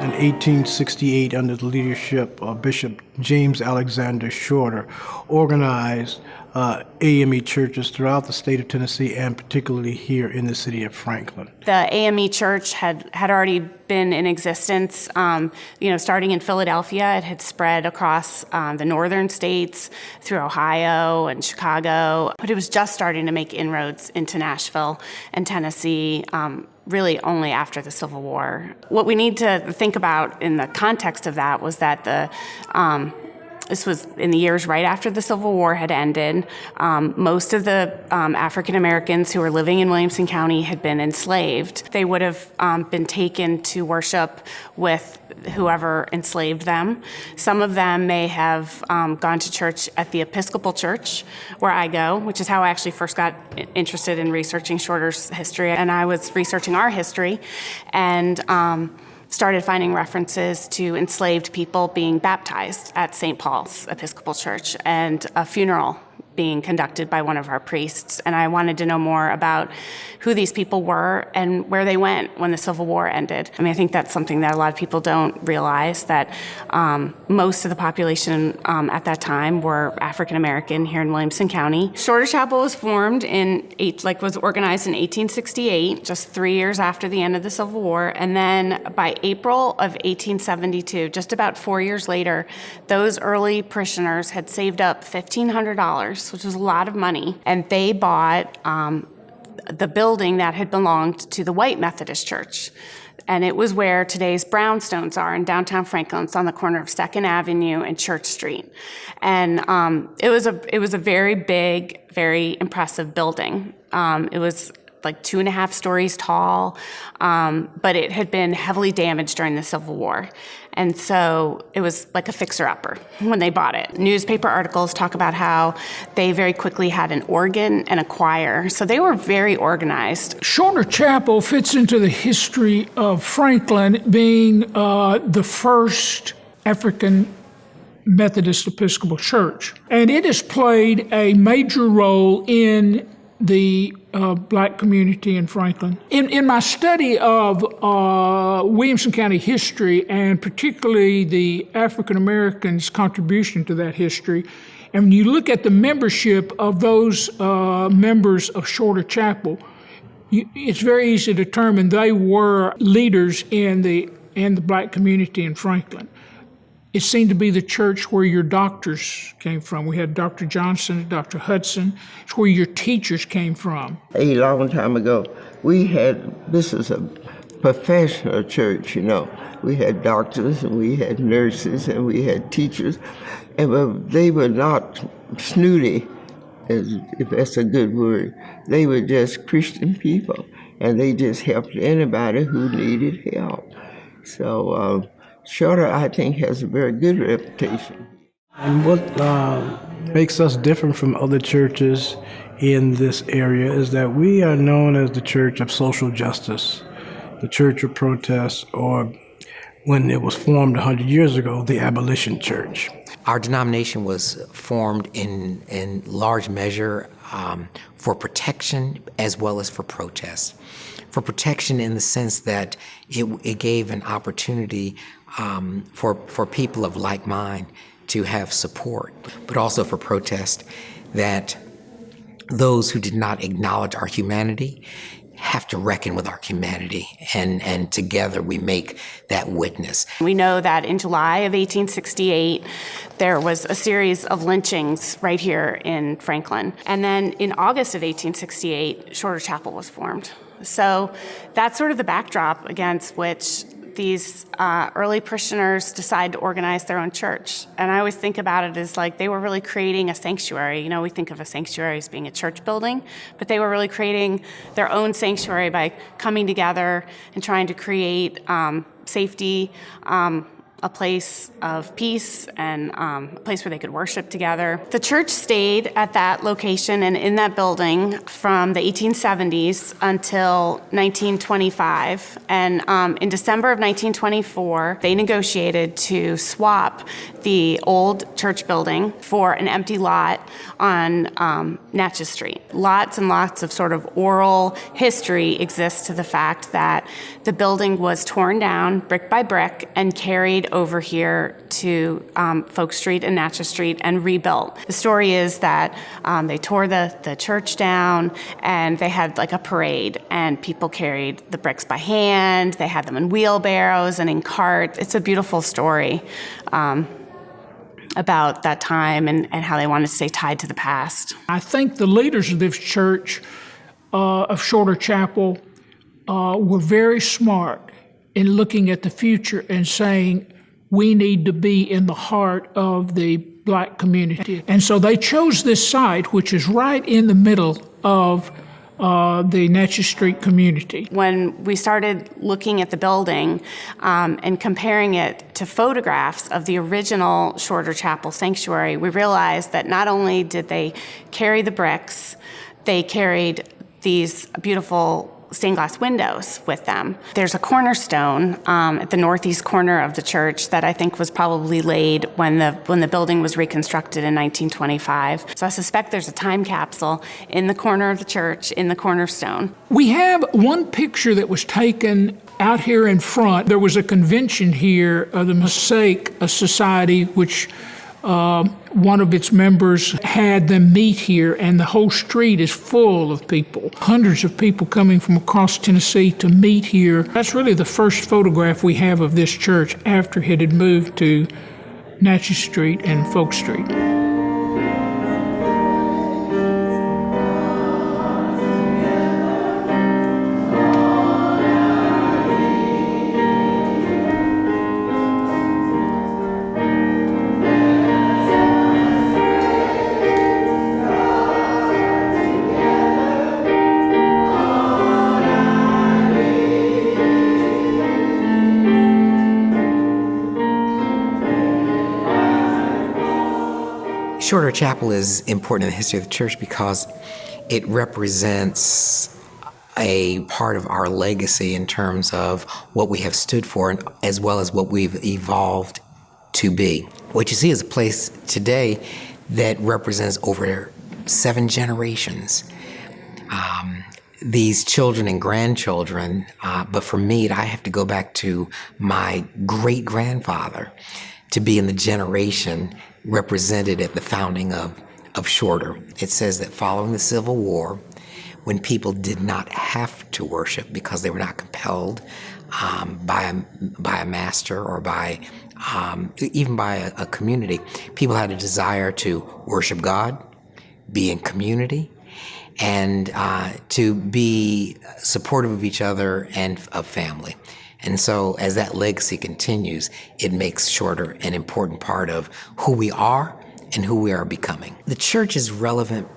in 1868 under the leadership of Bishop James Alexander Shorter, organized AME churches throughout the state of Tennessee and particularly here in the city of Franklin. The AME Church had already been in existence, starting in Philadelphia. It had spread across the northern states through Ohio and Chicago, but it was just starting to make inroads into Nashville and Tennessee, really only after the Civil War. What we need to think about in the context of that was that this was in the years right after the Civil War had ended. Most of the African Americans who were living in Williamson County had been enslaved. They would have been taken to worship with whoever enslaved them. Some of them may have gone to church at the Episcopal Church, where I go, which is how I actually first got interested in researching Shorter's history. And I was researching our history and started finding references to enslaved people being baptized at St. Paul's Episcopal Church and a funeral being conducted by one of our priests. And I wanted to know more about who these people were and where they went when the Civil War ended. I think that's something that a lot of people don't realize, that most of the population at that time were African American here in Williamson County. Shorter Chapel was formed was organized in 1868, just 3 years after the end of the Civil War. And then by April of 1872, just about 4 years later, those early parishioners had saved up $1,500, which was a lot of money, and they bought the building that had belonged to the White Methodist Church. And it was where today's brownstones are in downtown Franklin. It's on the corner of 2nd Avenue and Church Street. And it was a very big, very impressive building. It was like 2.5 stories tall, but it had been heavily damaged during the Civil War. And so it was like a fixer-upper when they bought it. Newspaper articles talk about how they very quickly had an organ and a choir. So they were very organized. Shorter Chapel fits into the history of Franklin being the first African Methodist Episcopal Church. And it has played a major role in the black community in Franklin. In my study of Williamson County history, and particularly the African Americans' contribution to that history, and when you look at the membership of those members of Shorter Chapel, it's very easy to determine they were leaders in the black community in Franklin. It seemed to be the church where your doctors came from. We had Dr. Johnson, Dr. Hudson. It's where your teachers came from. A long time ago, this is a professional church, We had doctors and we had nurses and we had teachers, and they were not snooty, if that's a good word. They were just Christian people, and they just helped anybody who needed help. So, Shorter, I think, has a very good reputation. And what makes us different from other churches in this area is that we are known as the Church of Social Justice, the Church of Protest, or when it was formed 100 years ago, the Abolition Church. Our denomination was formed in large measure for protection as well as for protest. For protection in the sense that it gave an opportunity for people of like mind to have support, but also for protest that those who did not acknowledge our humanity have to reckon with our humanity, and together we make that witness. We know that in July of 1868, there was a series of lynchings right here in Franklin. And then in August of 1868, Shorter Chapel was formed. So that's sort of the backdrop against which these early parishioners decide to organize their own church. And I always think about it as like they were really creating a sanctuary. We think of a sanctuary as being a church building, but they were really creating their own sanctuary by coming together and trying to create safety, a place of peace and a place where they could worship together. The church stayed at that location and in that building from the 1870s until 1925. And in December of 1924, they negotiated to swap the old church building for an empty lot on Natchez Street. Lots and lots of sort of oral history exists to the fact that the building was torn down brick by brick and carried over here to Folk Street and Natchez Street and rebuilt. The story is that they tore the church down and they had like a parade and people carried the bricks by hand. They had them in wheelbarrows and in carts. It's a beautiful story about that time and how they wanted to stay tied to the past. I think the leaders of this church, of Shorter Chapel, were very smart in looking at the future and saying, we need to be in the heart of the black community. And so they chose this site, which is right in the middle of the Natchez Street community. When we started looking at the building and comparing it to photographs of the original Shorter Chapel Sanctuary, we realized that not only did they carry the bricks, they carried these beautiful stained glass windows with them. There's a cornerstone at the northeast corner of the church that I think was probably laid when the building was reconstructed in 1925. So I suspect there's a time capsule in the corner of the church, in the cornerstone. We have one picture that was taken out here in front. There was a convention here of the Mosaic Society, which one of its members had them meet here, and the whole street is full of people. Hundreds of people coming from across Tennessee to meet here. That's really the first photograph we have of this church after it had moved to Natchez Street and Folk Street. Shorter Chapel is important in the history of the church because it represents a part of our legacy in terms of what we have stood for, and as well as what we've evolved to be. What you see is a place today that represents over 7 generations. These children and grandchildren, but for me, I have to go back to my great-grandfather to be in the generation represented at the founding of Shorter. It says that following the Civil War, when people did not have to worship because they were not compelled by a master or by even by a community, people had a desire to worship God, be in community, and to be supportive of each other and of family. And so as that legacy continues, it makes Shorter an important part of who we are and who we are becoming. The church is relevant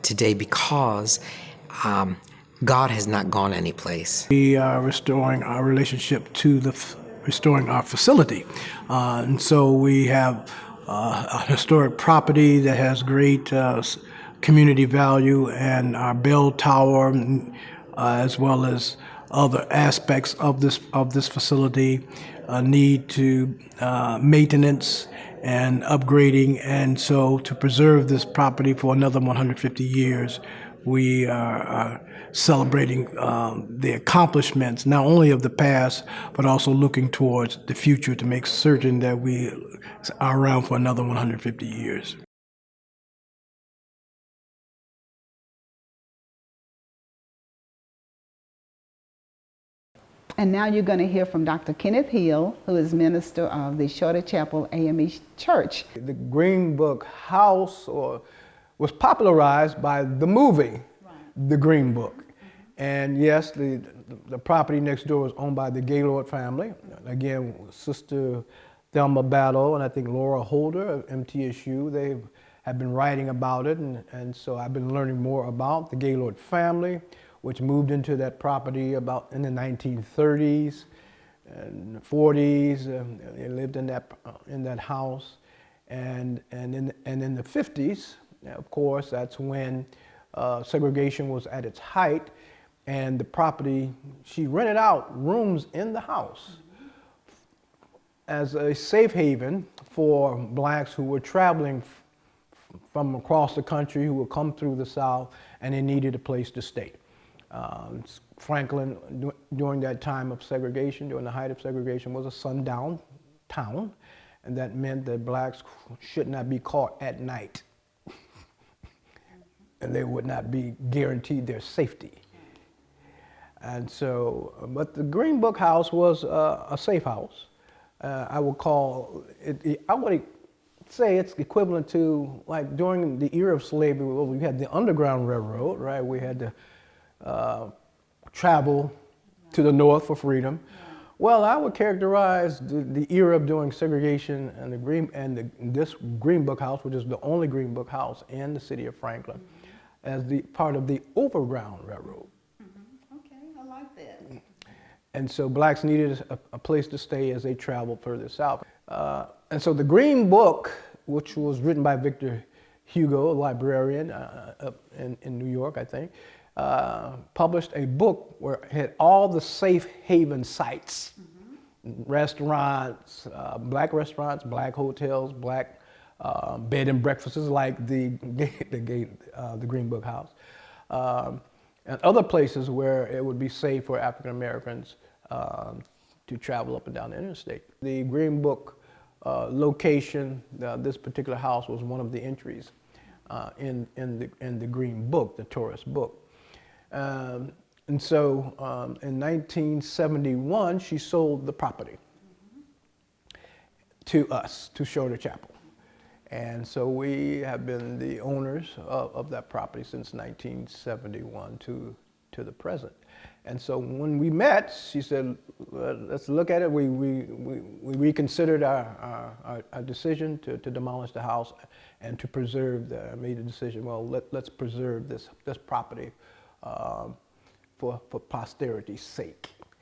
today because God has not gone anyplace. We are restoring our relationship to restoring our facility. And so we have a historic property that has great community value, and our bell tower, as well as other aspects of this facility need to maintenance and upgrading. And so to preserve this property for another 150 years, we are celebrating the accomplishments, not only of the past, but also looking towards the future to make certain that we are around for another 150 years. And now you're going to hear from Dr. Kenneth Hill, who is minister of the Shorter Chapel AME Church. The Green Book House was popularized by the movie, The Green Book. And yes, the property next door was owned by the Gaylord family. Again, Sister Thelma Battle and I think Laura Holder of MTSU, they have been writing about it. And so I've been learning more about the Gaylord family, which moved into that property about in the 1930s. in the 40s. They lived in that house, and in the 50s, of course, that's when segregation was at its height, and the property, she rented out rooms in the house as a safe haven for blacks who were traveling from across the country, who would come through the South, and they needed a place to stay. Franklin, during that time of segregation, during the height of segregation, was a sundown town, and that meant that blacks should not be caught at night, and they would not be guaranteed their safety. And so, but the Green Book House was a safe house. I would call it, I would say it's equivalent to, like, during the era of slavery, we had the Underground Railroad, right? We had to travel to the north for freedom. Well, I would characterize the era of doing segregation and this Green Book House, which is the only Green Book House in the city of Franklin, as the part of the Overground Railroad. Okay, I like that. And so blacks needed a place to stay as they traveled further south. And so the Green Book, which was written by Victor Hugo, a librarian in New York, I think, published a book where it had all the safe haven sites, restaurants, black hotels, black bed and breakfasts like the Green Book House. And other places where it would be safe for African Americans to travel up and down the interstate. The Green Book location, this particular house was one of the entries in the Green Book, the tourist book. And so in 1971, she sold the property to us, to Shorter Chapel. And so we have been the owners of that property since 1971 to the present. And so when we met, she said, let's look at it. We reconsidered our decision to demolish the house and to preserve made a decision, well, let's preserve this property for posterity's sake.